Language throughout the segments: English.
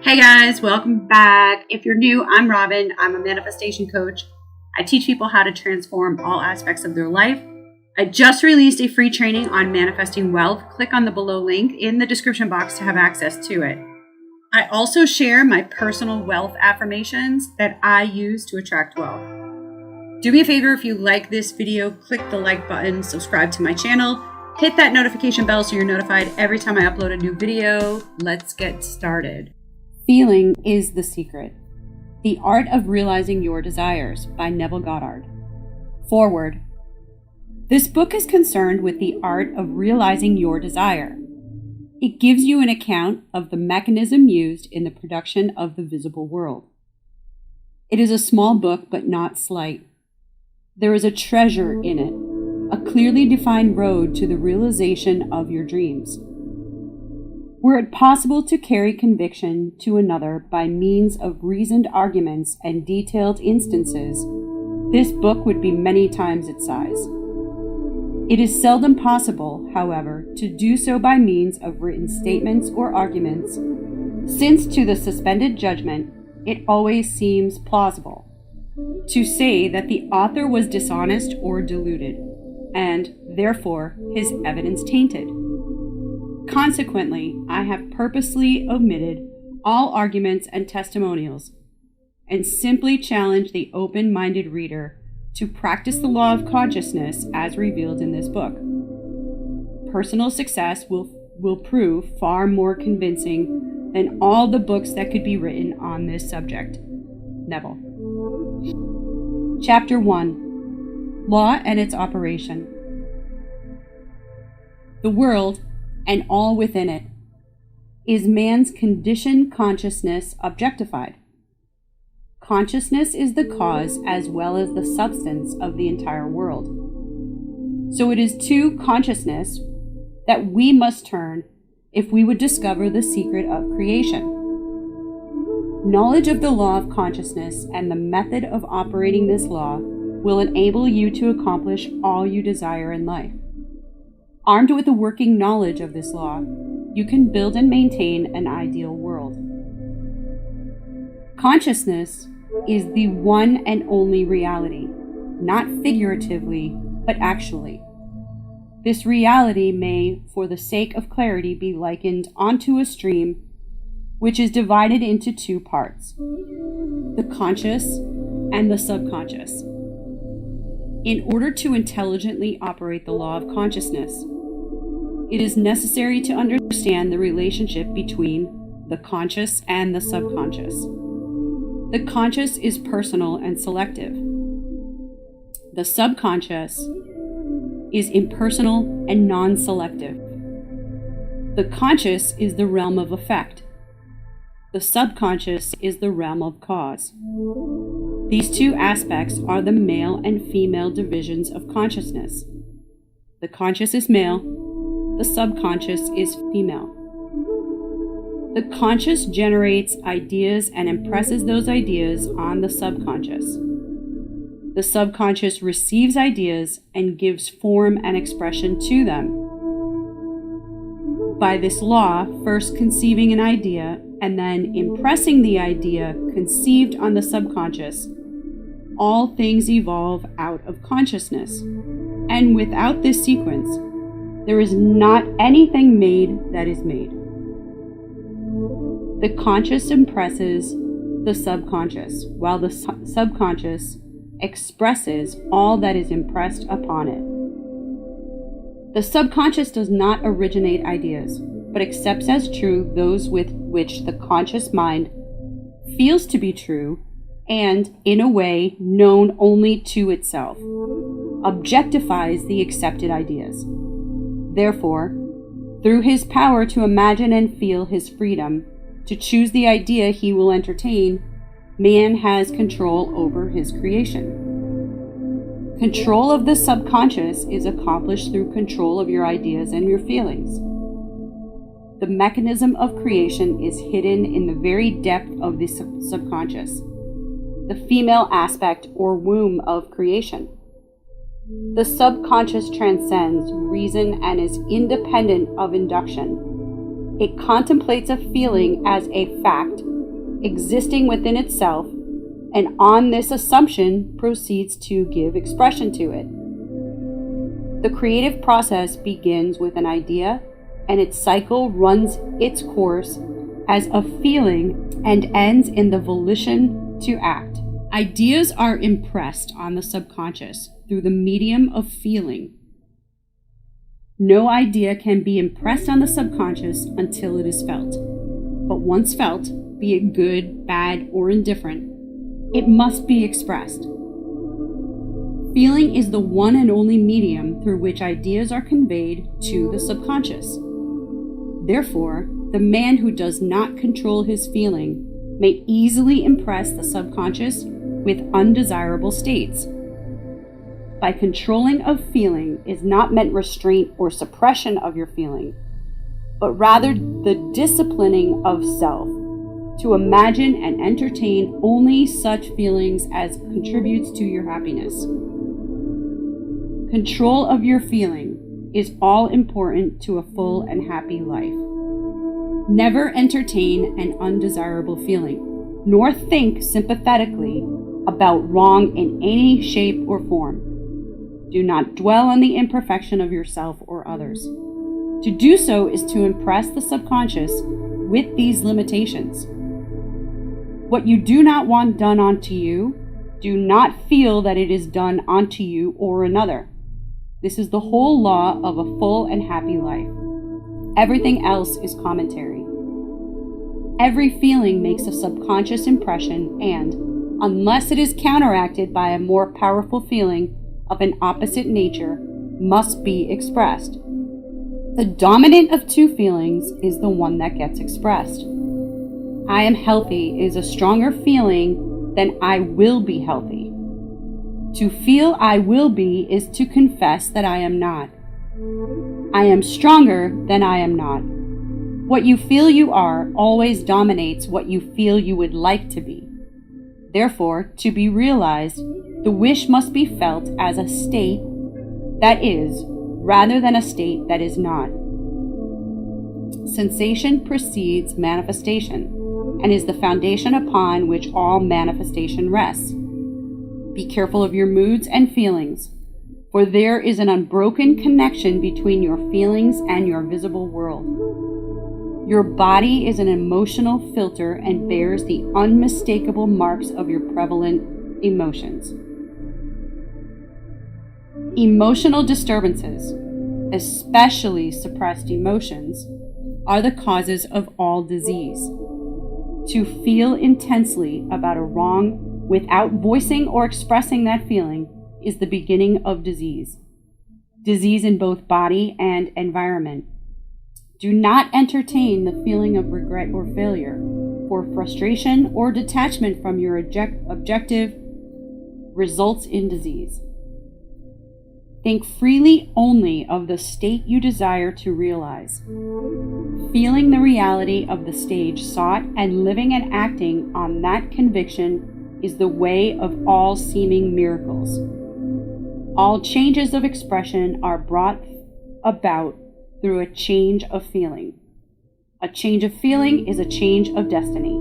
Hey guys, welcome back. If you're new, I'm Robin. I'm a manifestation coach. I teach people how to transform all aspects of their life. I just released a free training on manifesting wealth. Click on the below link in the description box to have access to it. I also share my personal wealth affirmations that I use to attract wealth. Do me a favor, if you like this video, click the like button, subscribe to my channel, hit that notification bell so you're notified every time I upload a new video. Let's get started. Feeling is the Secret. The Art of Realizing Your Desires by Neville Goddard. Forward. This book is concerned with the art of realizing your desire. It gives you an account of the mechanism used in the production of the visible world. It is a small book, but not slight. There is a treasure in it, a clearly defined road to the realization of your dreams. Were it possible to carry conviction to another by means of reasoned arguments and detailed instances, this book would be many times its size. It is seldom possible, however, to do so by means of written statements or arguments, since to the suspended judgment it always seems plausible to say that the author was dishonest or deluded, and therefore his evidence tainted. Consequently, I have purposely omitted all arguments and testimonials and simply challenge the open-minded reader to practice the law of consciousness as revealed in this book. Personal success will prove far more convincing than all the books that could be written on this subject. Neville. Chapter 1. Law and its Operation. The world, and all within it, is man's conditioned consciousness objectified. Consciousness is the cause as well as the substance of the entire world. So it is to consciousness that we must turn if we would discover the secret of creation. Knowledge of the law of consciousness and the method of operating this law will enable you to accomplish all you desire in life. Armed with a working knowledge of this law, you can build and maintain an ideal world. Consciousness is the one and only reality, not figuratively, but actually. This reality may, for the sake of clarity, be likened onto a stream which is divided into two parts, the conscious and the subconscious. In order to intelligently operate the law of consciousness, it is necessary to understand the relationship between the conscious and the subconscious. The conscious is personal and selective. The subconscious is impersonal and non-selective. The conscious is the realm of effect. The subconscious is the realm of cause. These two aspects are the male and female divisions of consciousness. The conscious is male, the subconscious is female. The conscious generates ideas and impresses those ideas on the subconscious. The subconscious receives ideas and gives form and expression to them. By this law, first conceiving an idea and then impressing the idea conceived on the subconscious, all things evolve out of consciousness. And without this sequence, there is not anything made that is made. The conscious impresses the subconscious, while the subconscious expresses all that is impressed upon it. The subconscious does not originate ideas, but accepts as true those with which the conscious mind feels to be true and, in a way, known only to itself, objectifies the accepted ideas. Therefore, through his power to imagine and feel his freedom to choose the idea he will entertain, man has control over his creation. Control of the subconscious is accomplished through control of your ideas and your feelings. The mechanism of creation is hidden in the very depth of the subconscious, the female aspect or womb of creation. The subconscious transcends reason and is independent of induction. It contemplates a feeling as a fact existing within itself, and on this assumption proceeds to give expression to it. The creative process begins with an idea, and its cycle runs its course as a feeling and ends in the volition to act. Ideas are impressed on the subconscious through the medium of feeling. No idea can be impressed on the subconscious until it is felt. But once felt, be it good, bad, or indifferent, it must be expressed. Feeling is the one and only medium through which ideas are conveyed to the subconscious. Therefore, the man who does not control his feeling may easily impress the subconscious with undesirable states. By controlling of feeling is not meant restraint or suppression of your feeling, but rather the disciplining of self to imagine and entertain only such feelings as contributes to your happiness. Control of your feeling is all important to a full and happy life. Never entertain an undesirable feeling, nor think sympathetically about wrong in any shape or form. Do not dwell on the imperfection of yourself or others. To do so is to impress the subconscious with these limitations. What you do not want done onto you, do not feel that it is done onto you or another. This is the whole law of a full and happy life. Everything else is commentary. Every feeling makes a subconscious impression and, unless it is counteracted by a more powerful feeling of an opposite nature, must be expressed. The dominant of two feelings is the one that gets expressed. I am healthy is a stronger feeling than I will be healthy. To feel I will be is to confess that I am not. I am stronger than I am not. What you feel you are always dominates what you feel you would like to be. Therefore, to be realized, the wish must be felt as a state that is, rather than a state that is not. Sensation precedes manifestation and is the foundation upon which all manifestation rests. Be careful of your moods and feelings, for there is an unbroken connection between your feelings and your visible world. Your body is an emotional filter and bears the unmistakable marks of your prevalent emotions. Emotional disturbances, especially suppressed emotions, are the causes of all disease. To feel intensely about a wrong without voicing or expressing that feeling is the beginning of disease. Disease in both body and environment. Do not entertain the feeling of regret or failure, for frustration or detachment from your objective results in disease. Think freely only of the state you desire to realize. Feeling the reality of the stage sought and living and acting on that conviction is the way of all seeming miracles. All changes of expression are brought about through a change of feeling. A change of feeling is a change of destiny.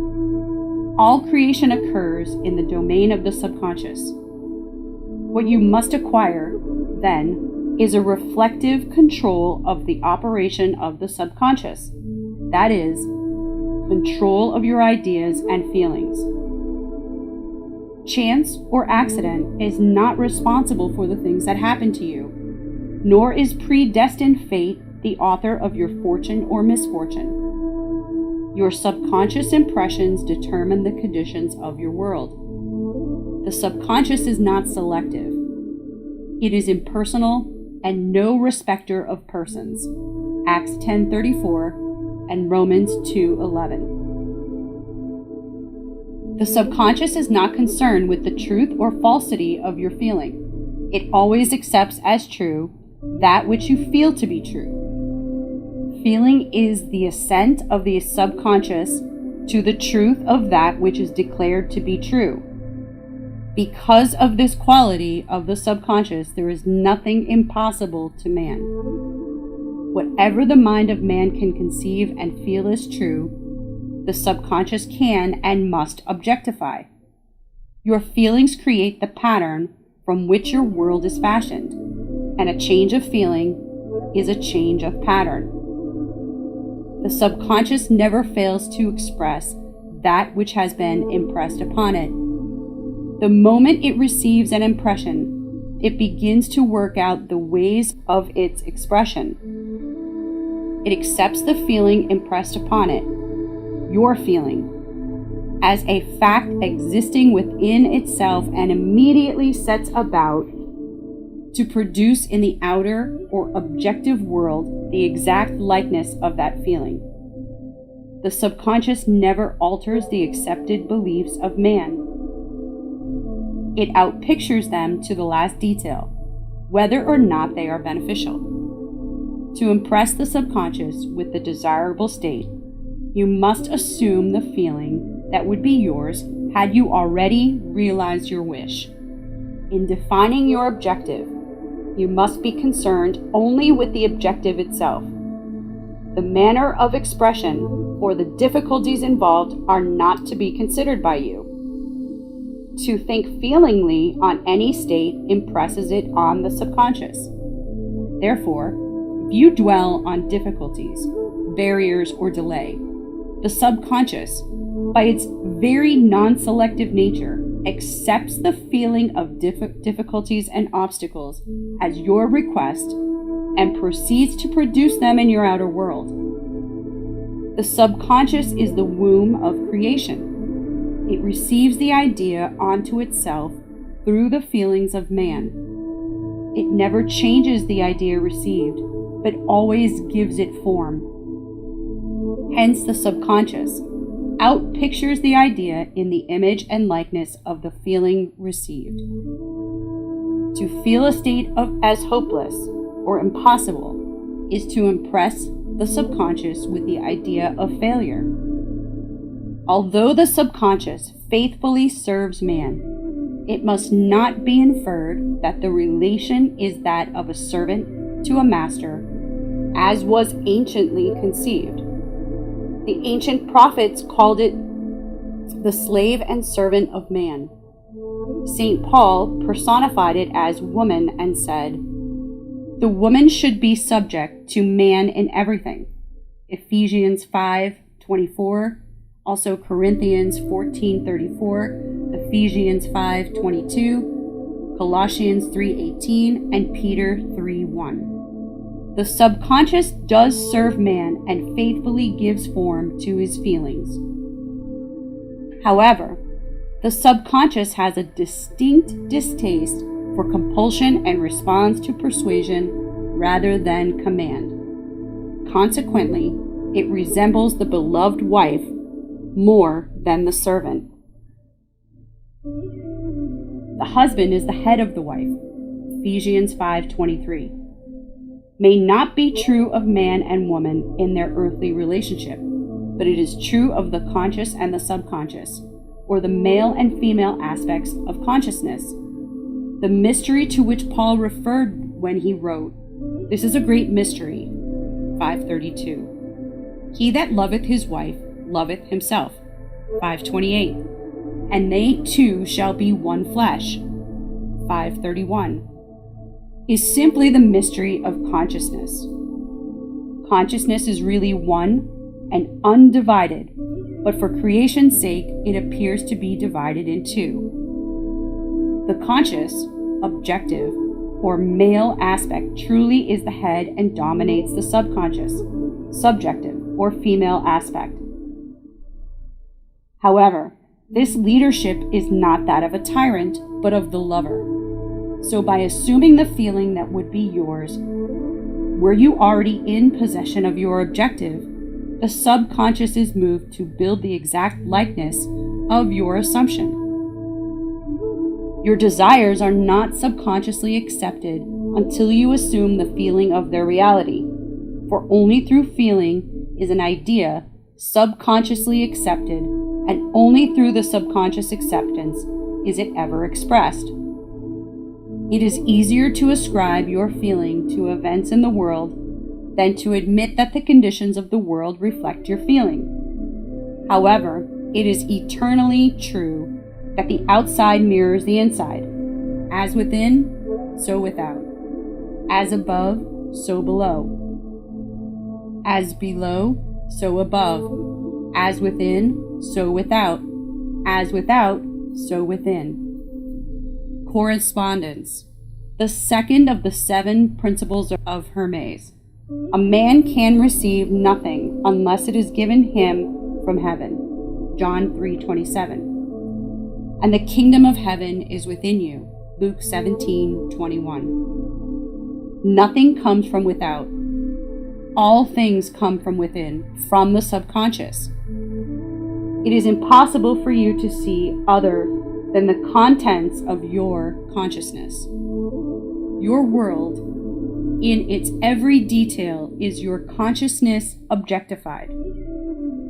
All creation occurs in the domain of the subconscious. What you must acquire, then, is a reflective control of the operation of the subconscious. That is, control of your ideas and feelings. Chance or accident is not responsible for the things that happen to you, nor is predestined fate the author of your fortune or misfortune. Your subconscious impressions determine the conditions of your world. The subconscious is not selective. It is impersonal and no respecter of persons. Acts 10:34 and Romans 2:11. The subconscious is not concerned with the truth or falsity of your feeling. It always accepts as true that which you feel to be true. Feeling is the assent of the subconscious to the truth of that which is declared to be true. Because of this quality of the subconscious, there is nothing impossible to man. Whatever the mind of man can conceive and feel is true, The subconscious can and must objectify. Your feelings create the pattern from which your world is fashioned, and a change of feeling is a change of pattern. The subconscious never fails to express that which has been impressed upon it. The moment it receives an impression, it begins to work out the ways of its expression. It accepts the feeling impressed upon it, your feeling, as a fact existing within itself, and immediately sets about to produce in the outer or objective world the exact likeness of that feeling. The subconscious never alters the accepted beliefs of man. It outpictures them to the last detail, whether or not they are beneficial. To impress the subconscious with the desirable state, you must assume the feeling that would be yours had you already realized your wish. In defining your objective, you must be concerned only with the objective itself. The manner of expression or the difficulties involved are not to be considered by you. To think feelingly on any state impresses it on the subconscious. Therefore, if you dwell on difficulties, barriers, or delay, the subconscious, by its very non-selective nature, accepts the feeling of difficulties and obstacles as your request and proceeds to produce them in your outer world. The subconscious is the womb of creation. It receives the idea onto itself through the feelings of man. It never changes the idea received, but always gives it form. Hence, the subconscious outpictures the idea in the image and likeness of the feeling received. To feel a state as hopeless or impossible is to impress the subconscious with the idea of failure. Although the subconscious faithfully serves man, it must not be inferred that the relation is that of a servant to a master, as was anciently conceived. The ancient prophets called it the slave and servant of man. St. Paul personified it as woman and said, "The woman should be subject to man in everything." Ephesians 5:24, also Corinthians 14:34, Ephesians 5:22, Colossians 3:18, and Peter 3:1. The subconscious does serve man and faithfully gives form to his feelings. However, the subconscious has a distinct distaste for compulsion and responds to persuasion rather than command. Consequently, it resembles the beloved wife more than the servant. The husband is the head of the wife, Ephesians 5:23. May not be true of man and woman in their earthly relationship, but it is true of the conscious and the subconscious, or the male and female aspects of consciousness. The mystery to which Paul referred when he wrote, "This is a great mystery," 5:32. "He that loveth his wife loveth himself," 5:28. "And they two shall be one flesh," 5:31. is simply the mystery of consciousness. Consciousness is really one and undivided, but for creation's sake, it appears to be divided in two. The conscious, objective, or male aspect truly is the head and dominates the subconscious, subjective, or female aspect. However, this leadership is not that of a tyrant, but of the lover. So by assuming the feeling that would be yours, were you already in possession of your objective, the subconscious is moved to build the exact likeness of your assumption. Your desires are not subconsciously accepted until you assume the feeling of their reality, for only through feeling is an idea subconsciously accepted, and only through the subconscious acceptance is it ever expressed. It is easier to ascribe your feeling to events in the world than to admit that the conditions of the world reflect your feeling. However, it is eternally true that the outside mirrors the inside. As within, so without. As above, so below. As below, so above. As within, so without. As without, so within. Correspondence. The second of the 7 principles of Hermes. A man can receive nothing unless it is given him from heaven. John 3:27. And the kingdom of heaven is within you. Luke 17:21. Nothing comes from without. All things come from within, from the subconscious. It is impossible for you to see other than the contents of your consciousness. Your world, in its every detail, is your consciousness objectified.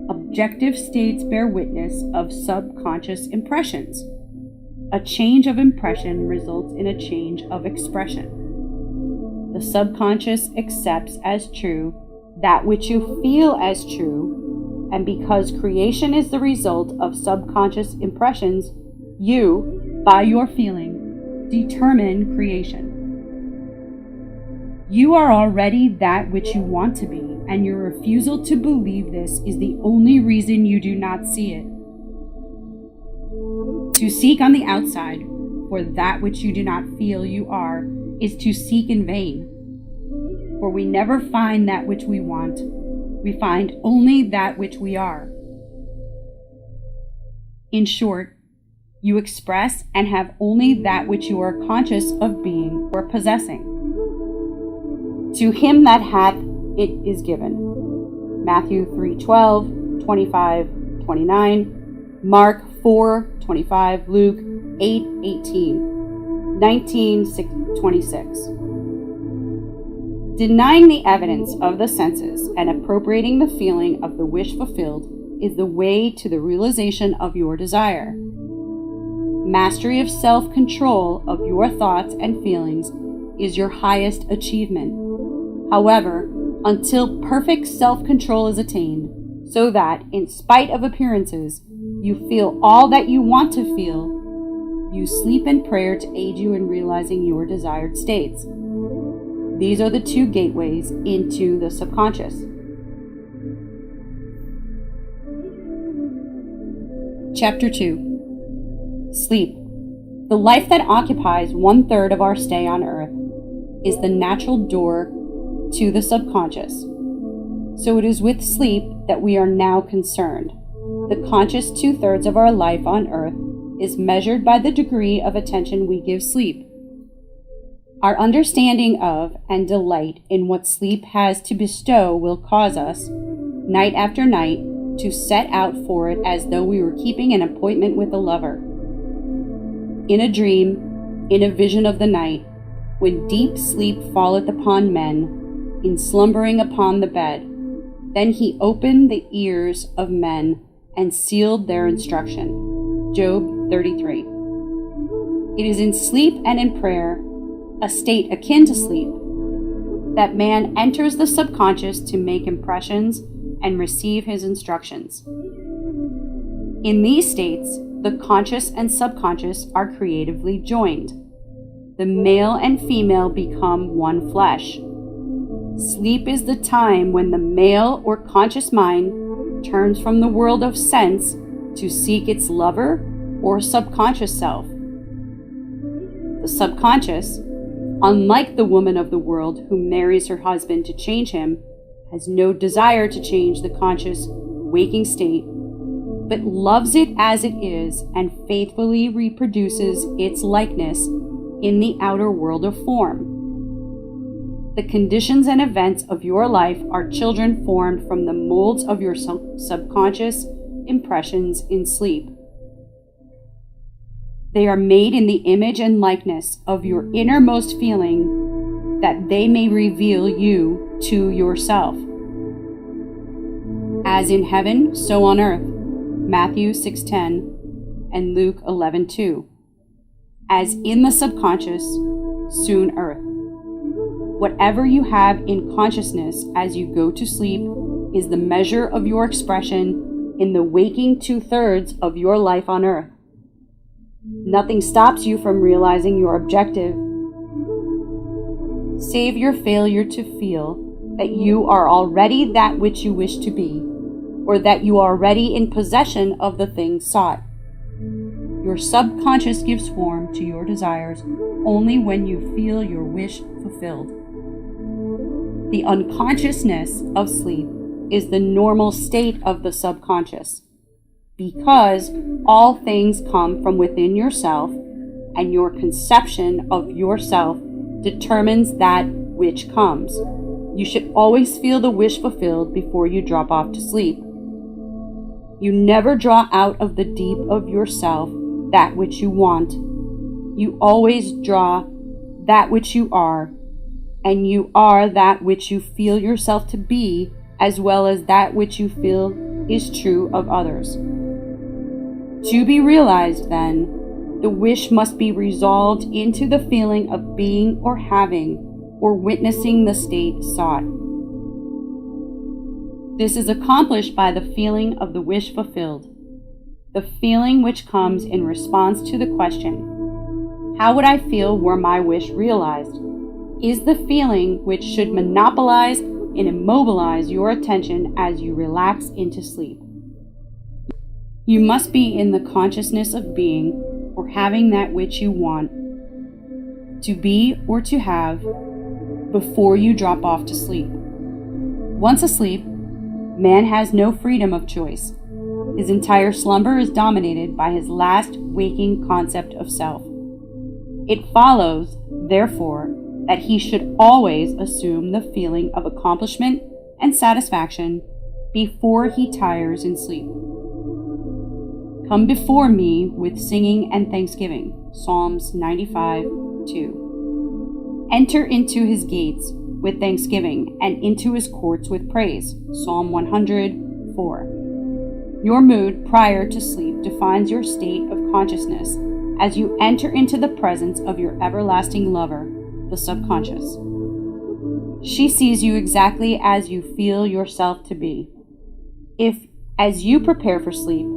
Objective states bear witness of subconscious impressions. A change of impression results in a change of expression. The subconscious accepts as true that which you feel as true, and because creation is the result of subconscious impressions, you, by your feeling, determine creation. You are already that which you want to be, and your refusal to believe this is the only reason you do not see it. To seek on the outside for that which you do not feel you are is to seek in vain. For we never find that which we want. We find only that which we are. In short, you express and have only that which you are conscious of being or possessing. To him that hath, it is given. Matthew 3:12, 25, 29, Mark 4:25, Luke 8:18, 19:26. Denying the evidence of the senses and appropriating the feeling of the wish fulfilled is the way to the realization of your desire. Mastery of self-control of your thoughts and feelings is your highest achievement. However, until perfect self-control is attained, so that, in spite of appearances, you feel all that you want to feel, you sleep in prayer to aid you in realizing your desired states. These are the 2 gateways into the subconscious. Chapter 2. Sleep. The life that occupies 1/3 of our stay on Earth is the natural door to the subconscious. So it is with sleep that we are now concerned. The conscious 2/3 of our life on Earth is measured by the degree of attention we give sleep. Our understanding of and delight in what sleep has to bestow will cause us, night after night, to set out for it as though we were keeping an appointment with a lover. In a dream, in a vision of the night, when deep sleep falleth upon men, in slumbering upon the bed, then he opened the ears of men and sealed their instruction. Job 33. It is in sleep and in prayer, a state akin to sleep, that man enters the subconscious to make impressions and receive his instructions. In these states, the conscious and subconscious are creatively joined. The male and female become one flesh. Sleep is the time when the male or conscious mind turns from the world of sense to seek its lover or subconscious self. The subconscious, unlike the woman of the world who marries her husband to change him, has no desire to change the conscious, waking state, but loves it as it is and faithfully reproduces its likeness in the outer world of form. The conditions and events of your life are children formed from the molds of your subconscious impressions in sleep. They are made in the image and likeness of your innermost feeling, that they may reveal you to yourself. As in heaven, so on earth. Matthew 6:10 and Luke 11:2. As in the subconscious, soon earth. Whatever you have in consciousness as you go to sleep is the measure of your expression in the waking 2/3 of your life on earth. Nothing stops you from realizing your objective. Save your failure to feel that you are already that which you wish to be, or that you are already in possession of the thing sought. Your subconscious gives form to your desires only when you feel your wish fulfilled. The unconsciousness of sleep is the normal state of the subconscious, because all things come from within yourself, and your conception of yourself determines that which comes. You should always feel the wish fulfilled before you drop off to sleep. You never draw out of the deep of yourself that which you want. You always draw that which you are, and you are that which you feel yourself to be, as well as that which you feel is true of others. To be realized, then, the wish must be resolved into the feeling of being or having or witnessing the state sought. This is accomplished by the feeling of the wish fulfilled, the feeling which comes in response to the question, how would I feel were my wish realized? Is the feeling which should monopolize and immobilize your attention as you relax into sleep. You must be in the consciousness of being or having that which you want to be or to have before you drop off to sleep. Once asleep, man has no freedom of choice. His entire slumber is dominated by his last waking concept of self. It follows, therefore, that he should always assume the feeling of accomplishment and satisfaction before he tires in sleep. Come before me with singing and thanksgiving. Psalms 95:2. Enter into his gates with thanksgiving and into his courts with praise. Psalm 100:4. Your mood prior to sleep defines your state of consciousness as you enter into the presence of your everlasting lover, the subconscious. She sees you exactly as you feel yourself to be. If, as you prepare for sleep,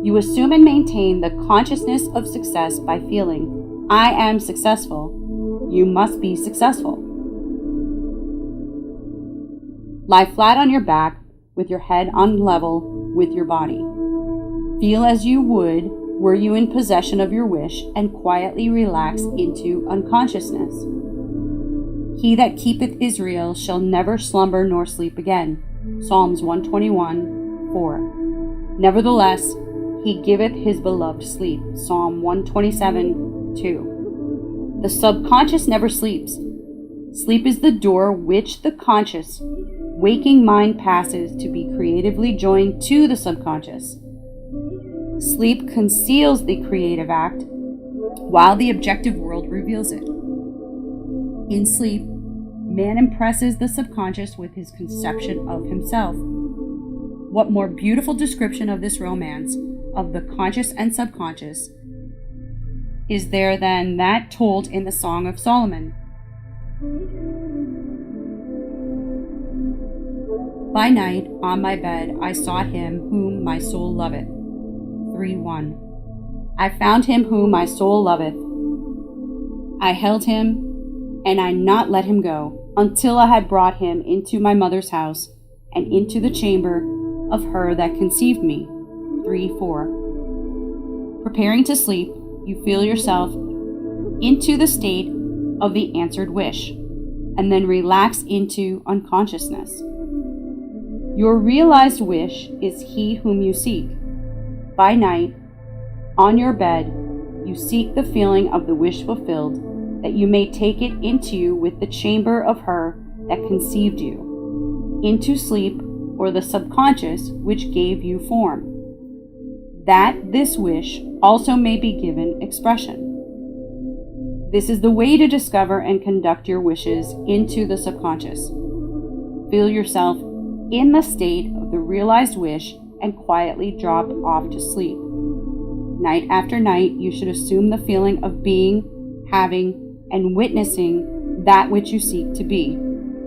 you assume and maintain the consciousness of success by feeling, I am successful, you must be successful. Lie flat on your back with your head on level with your body. Feel as you would were you in possession of your wish, and quietly relax into unconsciousness. He that keepeth Israel shall never slumber nor sleep again. Psalms 121:4. Nevertheless, he giveth his beloved sleep. Psalm 127:2. The subconscious never sleeps. Sleep is the door which the conscious, waking mind passes to be creatively joined to the subconscious. Sleep conceals the creative act, while the objective world reveals it. In sleep, man impresses the subconscious with his conception of himself. What more beautiful description of this romance of the conscious and subconscious is there than that told in the Song of Solomon? By night, on my bed, I sought him whom my soul loveth. 3:1. I found him whom my soul loveth. I held him, and I not let him go, until I had brought him into my mother's house, and into the chamber of her that conceived me. 3:4. Preparing to sleep, you feel yourself into the state of the answered wish, and then relax into unconsciousness. Your realized wish is he whom you seek. By night, on your bed, you seek the feeling of the wish fulfilled, that you may take it into you with the chamber of her that conceived you, into sleep or the subconscious which gave you form, that this wish also may be given expression. This is the way to discover and conduct your wishes into the subconscious. Feel yourself in the state of the realized wish and quietly drop off to sleep. Night after night, you should assume the feeling of being, having, and witnessing that which you seek to be,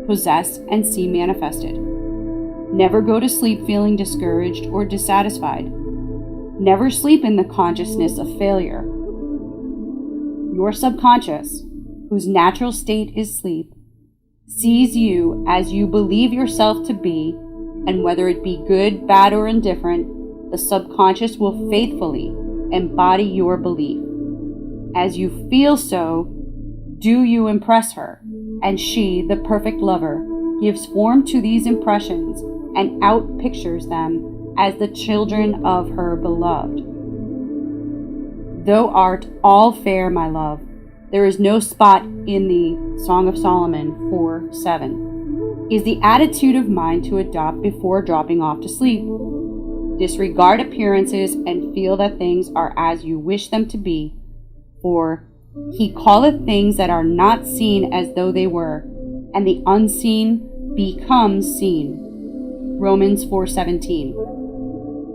possess, and see manifested. Never go to sleep feeling discouraged or dissatisfied. Never sleep in the consciousness of failure. Your subconscious, whose natural state is sleep, sees you as you believe yourself to be, and whether it be good, bad, or indifferent, the subconscious will faithfully embody your belief. As you feel so, do you impress her, and she, the perfect lover, gives form to these impressions and outpictures them as the children of her beloved. Thou art all fair, my love. There is no spot in the Song of Solomon 4:7. Is the attitude of mind to adopt before dropping off to sleep. Disregard appearances and feel that things are as you wish them to be. For he calleth things that are not seen as though they were, and the unseen becomes seen. Romans 4:17.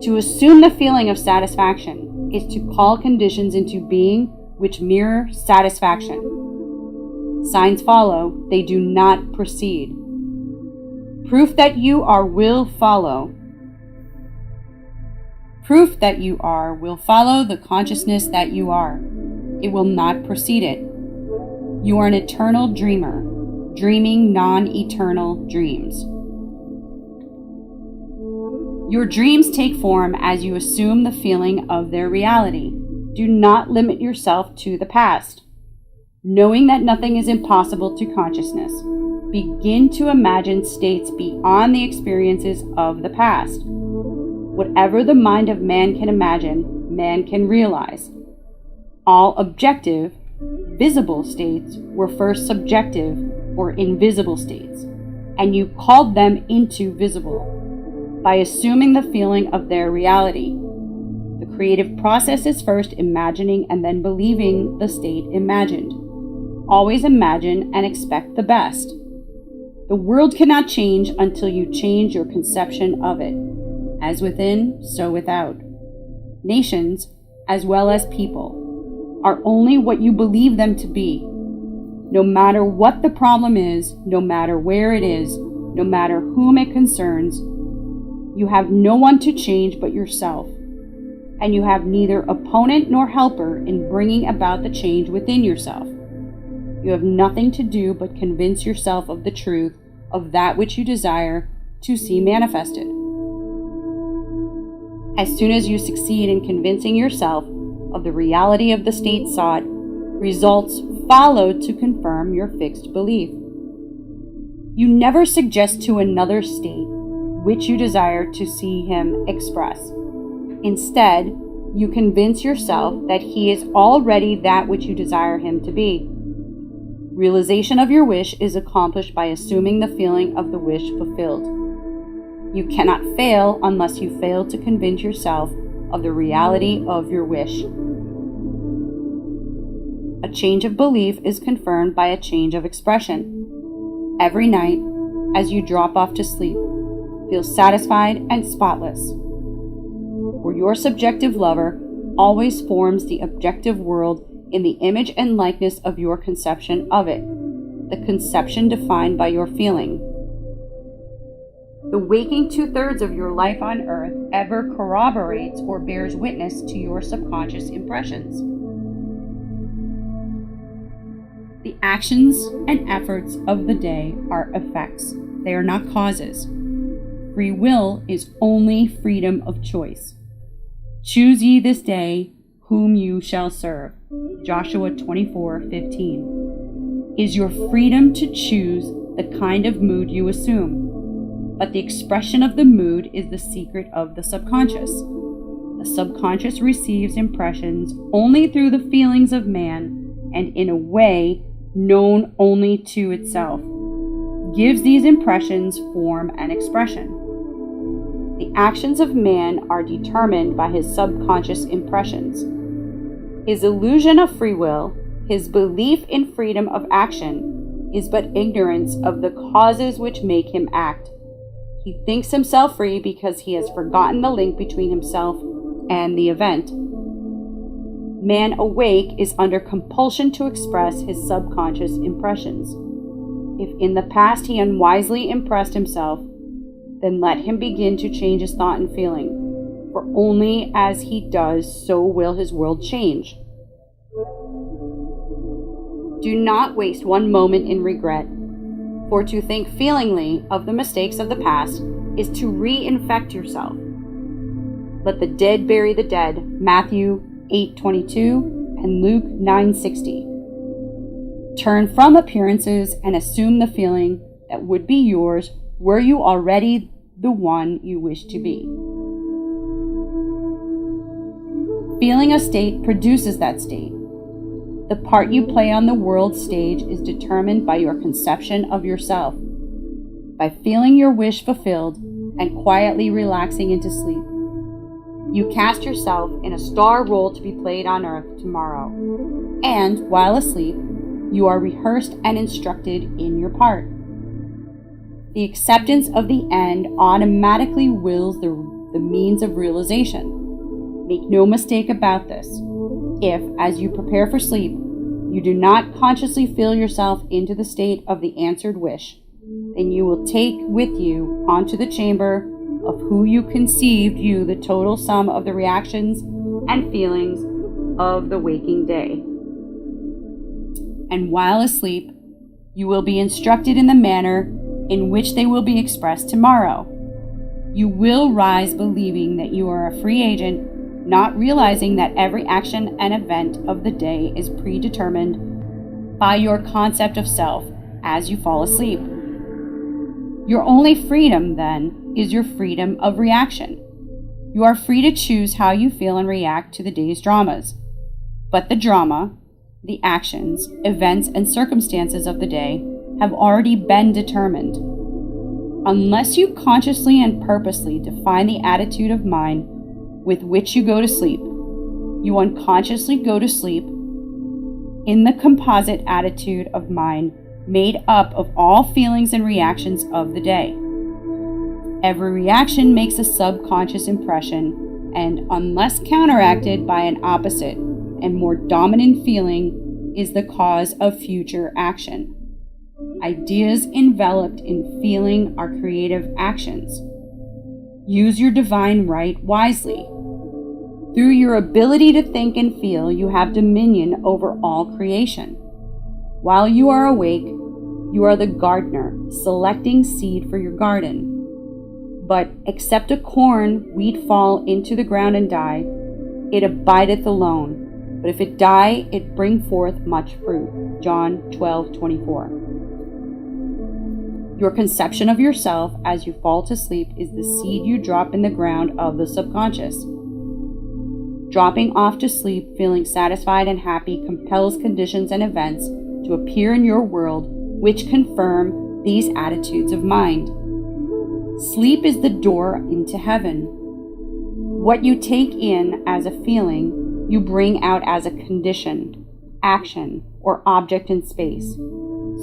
To assume the feeling of satisfaction is to call conditions into being which mirror satisfaction. Signs follow, they do not proceed. Proof that you are will follow. Proof that you are will follow the consciousness that you are. It will not precede it. You are an eternal dreamer, dreaming non-eternal dreams. Your dreams take form as you assume the feeling of their reality. Do not limit yourself to the past. Knowing that nothing is impossible to consciousness, begin to imagine states beyond the experiences of the past. Whatever the mind of man can imagine, man can realize. All objective, visible states were first subjective or invisible states, and you called them into visible by assuming the feeling of their reality. The creative process is first imagining and then believing the state imagined. Always imagine and expect the best. The world cannot change until you change your conception of it. As within, so without. Nations, as well as people, are only what you believe them to be. No matter what the problem is, no matter where it is, no matter whom it concerns, you have no one to change but yourself, and you have neither opponent nor helper in bringing about the change within yourself. You have nothing to do but convince yourself of the truth of that which you desire to see manifested. As soon as you succeed in convincing yourself of the reality of the state sought, results follow to confirm your fixed belief. You never suggest to another state which you desire to see him express. Instead, you convince yourself that he is already that which you desire him to be. Realization of your wish is accomplished by assuming the feeling of the wish fulfilled. You cannot fail unless you fail to convince yourself of the reality of your wish. A change of belief is confirmed by a change of expression. Every night, as you drop off to sleep, feel satisfied and spotless. For your subjective lover always forms the objective world in the image and likeness of your conception of it, the conception defined by your feeling. The waking 2/3 of your life on earth ever corroborates or bears witness to your subconscious impressions. The actions and efforts of the day are effects. They are not causes. Free will is only freedom of choice. Choose ye this day whom you shall serve. Joshua 24:15. Is your freedom to choose the kind of mood you assume. But the expression of the mood is the secret of the subconscious. The subconscious receives impressions only through the feelings of man and in a way known only to itself. Gives these impressions form and expression. The actions of man are determined by his subconscious impressions. His illusion of free will, his belief in freedom of action, is but ignorance of the causes which make him act. He thinks himself free because he has forgotten the link between himself and the event. Man awake is under compulsion to express his subconscious impressions. If in the past he unwisely impressed himself, then let him begin to change his thought and feeling, for only as he does, so will his world change. Do not waste one moment in regret, for to think feelingly of the mistakes of the past is to reinfect yourself. Let the dead bury the dead, Matthew 8:22 and Luke 9:60. Turn from appearances and assume the feeling that would be yours were you already the one you wish to be. Feeling a state produces that state. The part you play on the world stage is determined by your conception of yourself. By feeling your wish fulfilled and quietly relaxing into sleep, you cast yourself in a star role to be played on earth tomorrow. And while asleep, you are rehearsed and instructed in your part. The acceptance of the end automatically wills the means of realization. Make no mistake about this. If, as you prepare for sleep, you do not consciously feel yourself into the state of the answered wish, then you will take with you onto the chamber of who you conceived you the total sum of the reactions and feelings of the waking day. And while asleep, you will be instructed in the manner in which they will be expressed tomorrow. You will rise believing that you are a free agent, not realizing that every action and event of the day is predetermined by your concept of self as you fall asleep. Your only freedom, then, is your freedom of reaction. You are free to choose how you feel and react to the day's dramas. But the drama, the actions, events, and circumstances of the day have already been determined. Unless you consciously and purposely define the attitude of mind with which you go to sleep, you unconsciously go to sleep in the composite attitude of mind made up of all feelings and reactions of the day. Every reaction makes a subconscious impression, and unless counteracted by an opposite and more dominant feeling, is the cause of future action. Ideas enveloped in feeling are creative actions. Use your divine right wisely. Through your ability to think and feel, you have dominion over all creation. While you are awake, you are the gardener, selecting seed for your garden. But except a corn wheat fall into the ground and die, it abideth alone. But if it die, it bring forth much fruit. John 12:24. Your conception of yourself as you fall to sleep is the seed you drop in the ground of the subconscious. Dropping off to sleep, feeling satisfied and happy, compels conditions and events to appear in your world which confirm these attitudes of mind. Sleep is the door into heaven. What you take in as a feeling, you bring out as a condition, action, or object in space.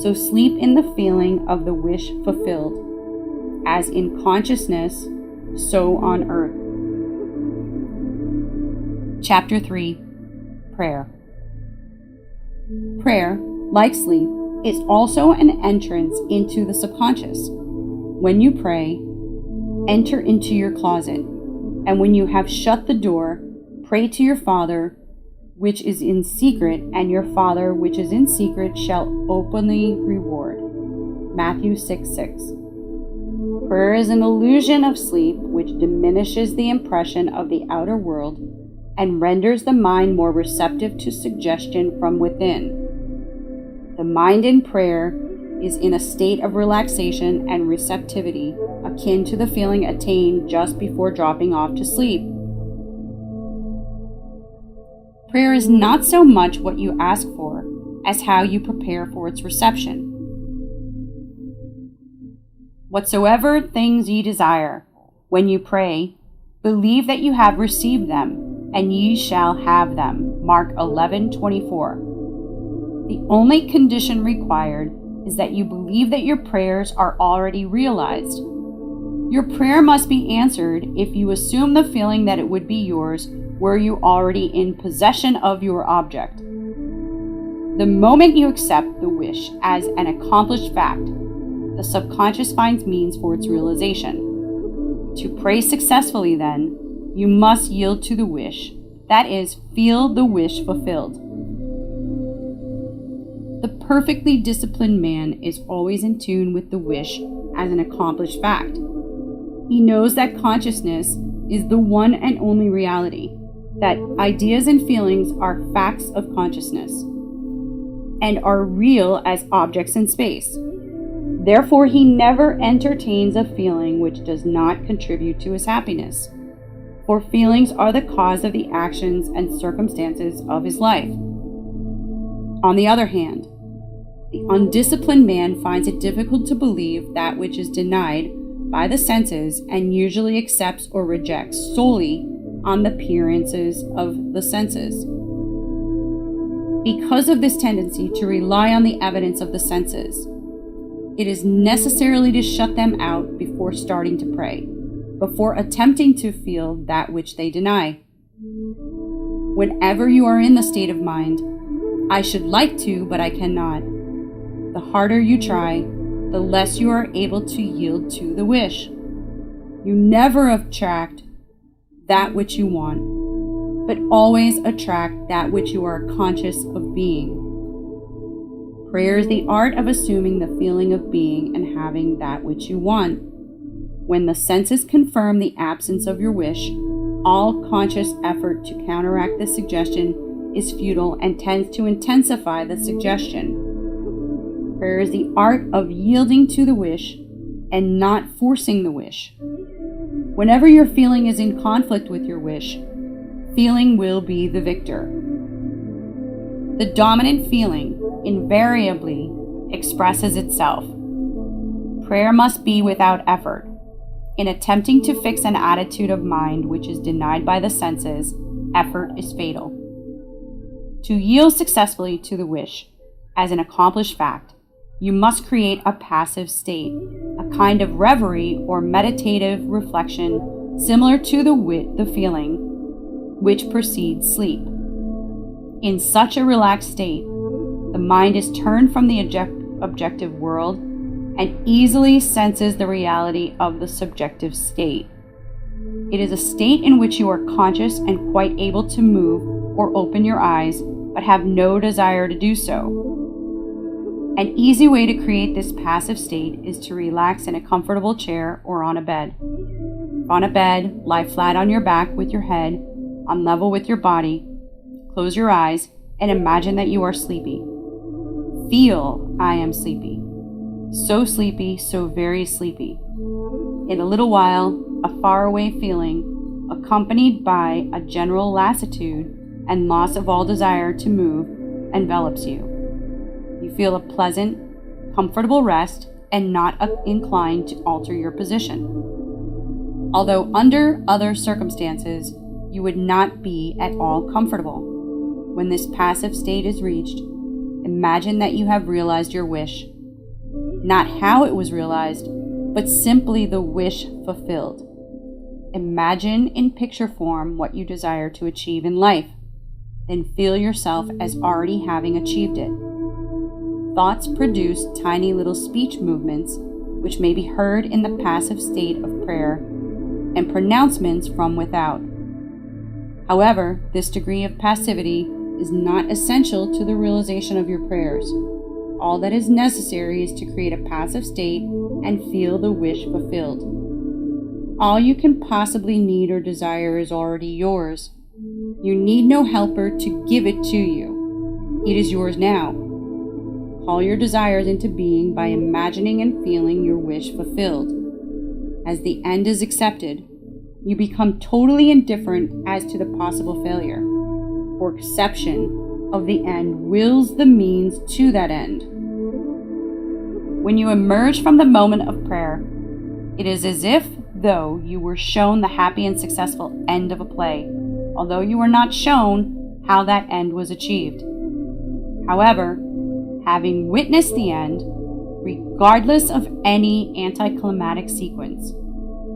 So sleep in the feeling of the wish fulfilled, as in consciousness, so on earth. Chapter 3. Prayer. Prayer, like sleep, is also an entrance into the subconscious. When you pray, enter into your closet, and when you have shut the door, pray to your Father which is in secret, and your Father which is in secret shall openly reward. Matthew 6:6. Prayer is an illusion of sleep which diminishes the impression of the outer world and renders the mind more receptive to suggestion from within. The mind in prayer is in a state of relaxation and receptivity, akin to the feeling attained just before dropping off to sleep. Prayer is not so much what you ask for as how you prepare for its reception. Whatsoever things ye desire, when you pray, believe that you have received them, and ye shall have them. Mark 11:24. The only condition required is that you believe that your prayers are already realized. Your prayer must be answered if you assume the feeling that it would be yours were you already in possession of your object. The moment you accept the wish as an accomplished fact, the subconscious finds means for its realization. To pray successfully, then, you must yield to the wish. That is, feel the wish fulfilled. The perfectly disciplined man is always in tune with the wish as an accomplished fact. He knows that consciousness is the one and only reality, that ideas and feelings are facts of consciousness, and are real as objects in space. Therefore, he never entertains a feeling which does not contribute to his happiness, for feelings are the cause of the actions and circumstances of his life. On the other hand, the undisciplined man finds it difficult to believe that which is denied by the senses and usually accepts or rejects solely on the appearances of the senses. Because of this tendency to rely on the evidence of the senses, it is necessary to shut them out before starting to pray, before attempting to feel that which they deny. Whenever you are in the state of mind, I should like to, but I cannot, the harder you try, the less you are able to yield to the wish. You never attract that which you want, but always attract that which you are conscious of being. Prayer is the art of assuming the feeling of being and having that which you want. When the senses confirm the absence of your wish, all conscious effort to counteract the suggestion is futile and tends to intensify the suggestion. Prayer is the art of yielding to the wish and not forcing the wish. Whenever your feeling is in conflict with your wish, feeling will be the victor. The dominant feeling invariably expresses itself. Prayer must be without effort. In attempting to fix an attitude of mind which is denied by the senses, effort is fatal. To yield successfully to the wish as an accomplished fact, you must create a passive state, a kind of reverie or meditative reflection similar to the feeling which precedes sleep. In such a relaxed state, the mind is turned from the objective world and easily senses the reality of the subjective state. It is a state in which you are conscious and quite able to move or open your eyes, but have no desire to do so. An easy way to create this passive state is to relax in a comfortable chair or on a bed. On a bed, lie flat on your back with your head on level with your body. Close your eyes and imagine that you are sleepy. Feel, I am sleepy. So very sleepy. In a little while, a faraway feeling, accompanied by a general lassitude and loss of all desire to move, envelops you. You feel a pleasant, comfortable rest and not inclined to alter your position. Although under other circumstances, you would not be at all comfortable. When this passive state is reached, imagine that you have realized your wish. Not how it was realized, but simply the wish fulfilled. Imagine in picture form what you desire to achieve in life. Then feel yourself as already having achieved it. Thoughts produce tiny little speech movements which may be heard in the passive state of prayer and pronouncements from without. However, this degree of passivity is not essential to the realization of your prayers. All that is necessary is to create a passive state and feel the wish fulfilled. All you can possibly need or desire is already yours. You need no helper to give it to you. It is yours now. Call your desires into being by imagining and feeling your wish fulfilled. As the end is accepted, you become totally indifferent as to the possible failure, for acceptation of the end wills the means to that end. When you emerge from the moment of prayer, it is as if though you were shown the happy and successful end of a play, although you were not shown how that end was achieved. However, having witnessed the end, regardless of any anticlimactic sequence,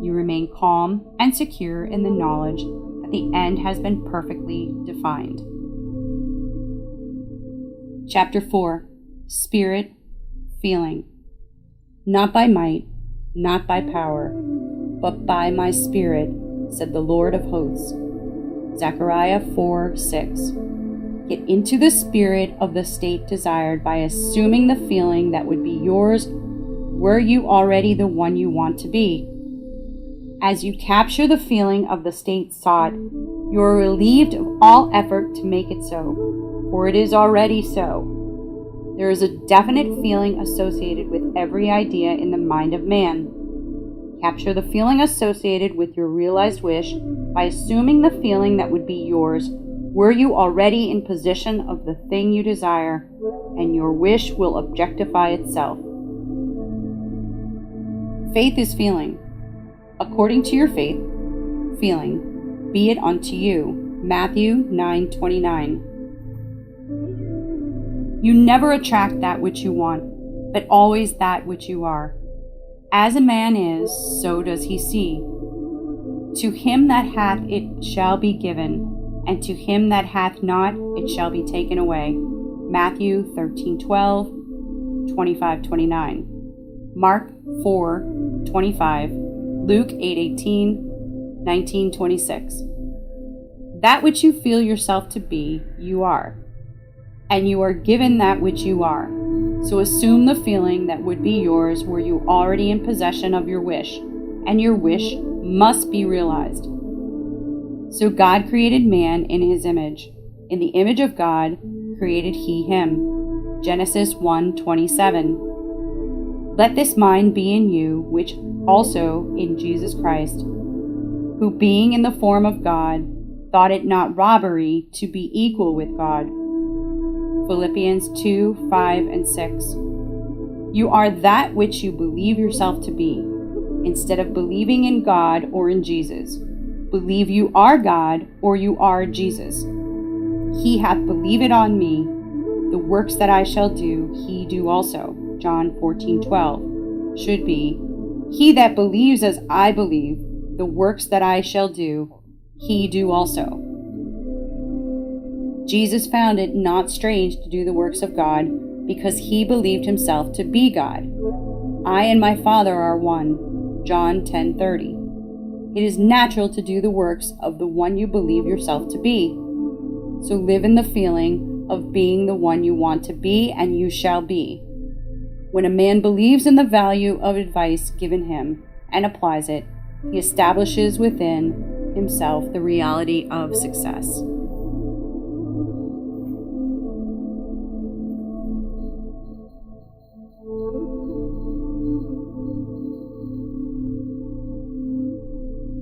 you remain calm and secure in the knowledge that the end has been perfectly defined. Chapter 4. Spirit, Feeling. Not by might, not by power, but by my Spirit, said the Lord of hosts. Zechariah 4:6. Get into the spirit of the state desired by assuming the feeling that would be yours were you already the one you want to be. As you capture the feeling of the state sought, you are relieved of all effort to make it so, for it is already so. There is a definite feeling associated with every idea in the mind of man. Capture the feeling associated with your realized wish by assuming the feeling that would be yours were you already in possession of the thing you desire, and your wish will objectify itself. Faith is feeling. According to your faith, feeling, be it unto you. Matthew 9:29. You never attract that which you want, but always that which you are. As a man is, so does he see. To him that hath it shall be given, and to him that hath not it shall be taken away. Matthew 13:12, 25:29. Mark 4:25. Luke 8:18, 19:26. That which you feel yourself to be, you are. And you are given that which you are. So assume the feeling that would be yours were you already in possession of your wish, and your wish must be realized. So God created man in his image. In the image of God created he him. Genesis 1:27. Let this mind be in you, which also in Jesus Christ, who being in the form of God, thought it not robbery to be equal with God. Philippians 2:5 and 6. You are that which you believe yourself to be, instead of believing in God or in Jesus. Believe you are God or you are Jesus. He hath believed on me. The works that I shall do, he do also. John 14:12. Should be, he that believes as I believe, the works that I shall do, he do also. Jesus found it not strange to do the works of God because he believed himself to be God. I and my Father are one. John 10:30. It is natural to do the works of the one you believe yourself to be. So live in the feeling of being the one you want to be, and you shall be. When a man believes in the value of advice given him and applies it, he establishes within himself the reality of success.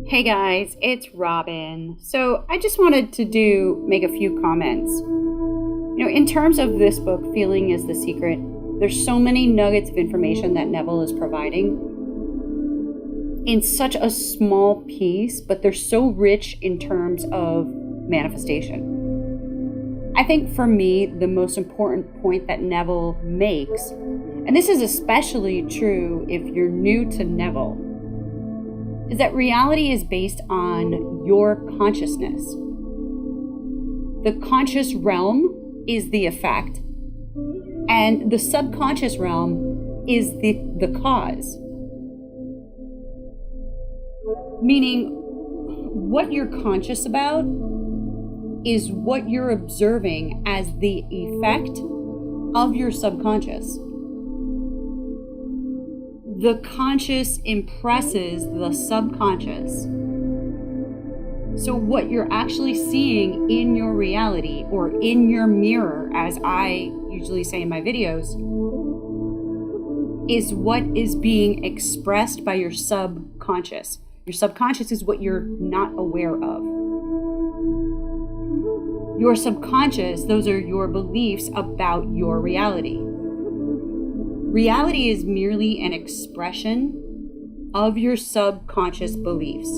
Hey guys, it's Robin. So I just wanted to make a few comments. In terms of this book, Feeling is the Secret, there's so many nuggets of information that Neville is providing in such a small piece, but they're so rich in terms of manifestation. I think for me, the most important point that Neville makes, and this is especially true if you're new to Neville, is that reality is based on your consciousness. The conscious realm is the effect, and the subconscious realm is the cause. Meaning, what you're conscious about is what you're observing as the effect of your subconscious. The conscious impresses the subconscious. So what you're actually seeing in your reality, or in your mirror, as I usually say in my videos, is what is being expressed by your subconscious. Your subconscious is what you're not aware of. Your subconscious, those are your beliefs about your reality. Reality is merely an expression of your subconscious beliefs.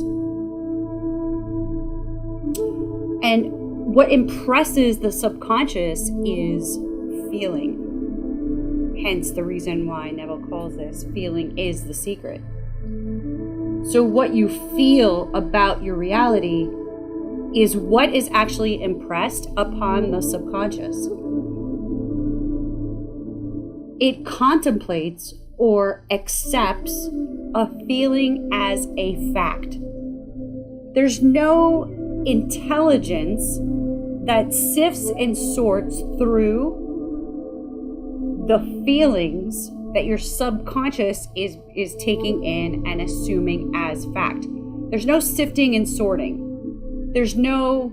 And what impresses the subconscious is feeling. Hence the reason why Neville calls this feeling is the secret. So what you feel about your reality is what is actually impressed upon the subconscious. It contemplates or accepts a feeling as a fact. There's no intelligence that sifts and sorts through the feelings that your subconscious is taking in and assuming as fact. There's no sifting and sorting. There's no,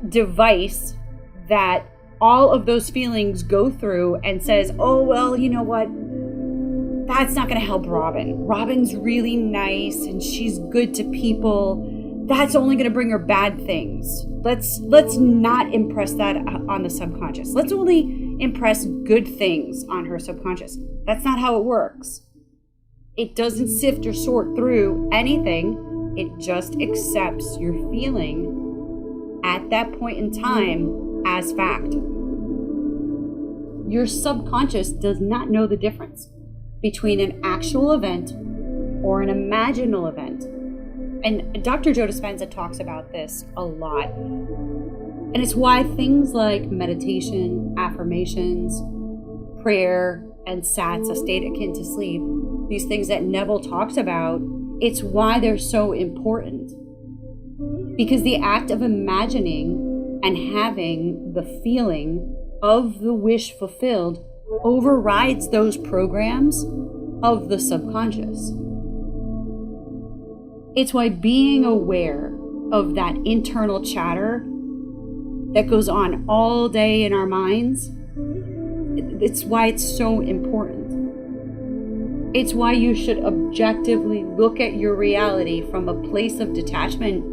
device that all of those feelings go through and says, oh, well, you know what? That's not going to help Robin. Robin's really nice and she's good to people. That's only going to bring her bad things. Let's not impress that on the subconscious. Let's only impress good things on her subconscious. That's not how it works. It doesn't sift or sort through anything. It just accepts your feeling at that point in time as fact. Your subconscious does not know the difference between an actual event or an imaginal event. And Dr. Joe Dispenza talks about this a lot. And it's why things like meditation, affirmations, prayer, and SATs, a state akin to sleep, these things that Neville talks about, it's why they're so important. Because the act of imagining and having the feeling of the wish fulfilled overrides those programs of the subconscious. It's why being aware of that internal chatter that goes on all day in our minds, it's why it's so important. It's why you should objectively look at your reality from a place of detachment.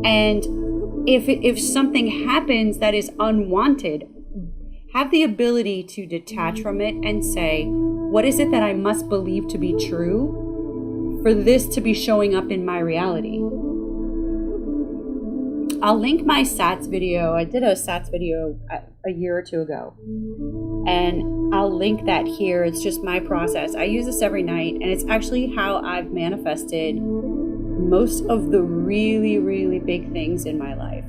And if something happens that is unwanted, have the ability to detach from it and say, what is it that I must believe to be true for this to be showing up in my reality? I'll link my SATs video. I did a SATs video a year or two ago, and I'll link that here. It's just my process. I use this every night, and it's actually how I've manifested most of the really, really big things in my life.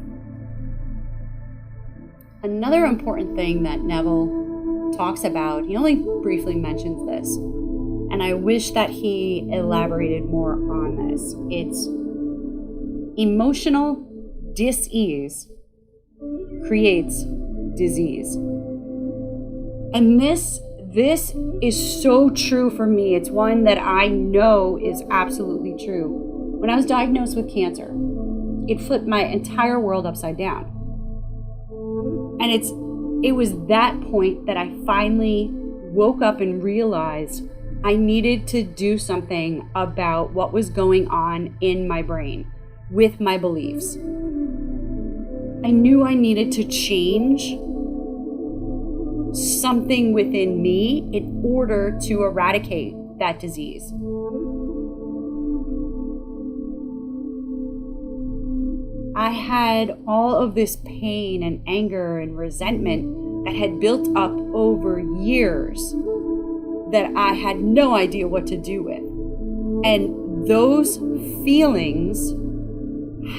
Another important thing that Neville talks about, he only briefly mentions this, and I wish that he elaborated more on this. It's emotional dis-ease creates disease. And this is so true for me. It's one that I know is absolutely true. When I was diagnosed with cancer, it flipped my entire world upside down. And it was that point that I finally woke up and realized I needed to do something about what was going on in my brain with my beliefs. I knew I needed to change something within me in order to eradicate that disease. I had all of this pain and anger and resentment that had built up over years that I had no idea what to do with. And those feelings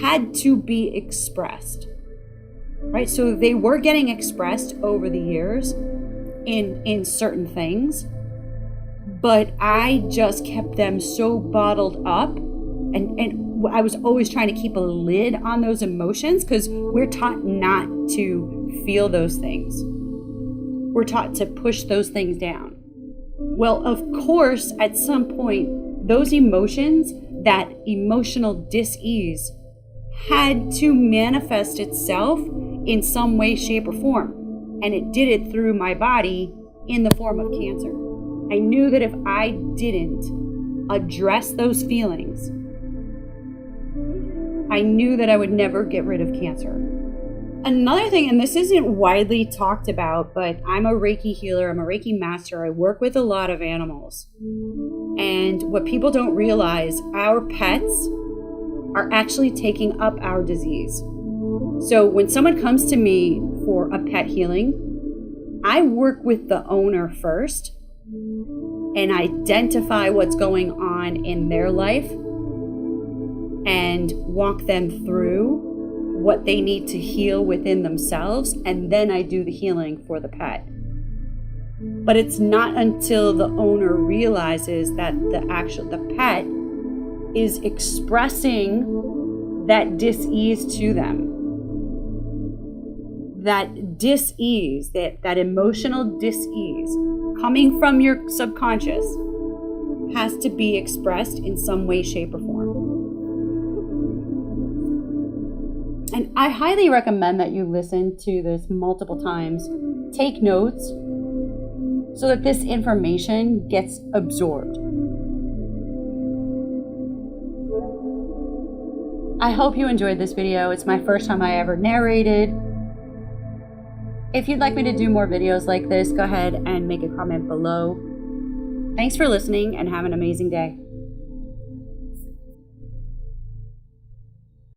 had to be expressed, right? So they were getting expressed over the years in certain things, but I just kept them so bottled up, and I was always trying to keep a lid on those emotions because we're taught not to feel those things. We're taught to push those things down. Well, of course, at some point, those emotions, that emotional dis-ease, had to manifest itself in some way, shape, or form. And it did it through my body in the form of cancer. I knew that if I didn't address those feelings, I knew that I would never get rid of cancer. Another thing, and this isn't widely talked about, but I'm a Reiki healer, I'm a Reiki master, I work with a lot of animals. And what people don't realize, our pets are actually taking up our disease. So when someone comes to me for a pet healing, I work with the owner first and identify what's going on in their life and walk them through what they need to heal within themselves, and then I do the healing for the pet. But it's not until the owner realizes that the pet is expressing that dis-ease to them. That dis-ease, that emotional dis-ease coming from your subconscious has to be expressed in some way, shape, or form. And I highly recommend that you listen to this multiple times. Take notes so that this information gets absorbed. I hope you enjoyed this video. It's my first time I ever narrated. If you'd like me to do more videos like this, go ahead and make a comment below. Thanks for listening and have an amazing day.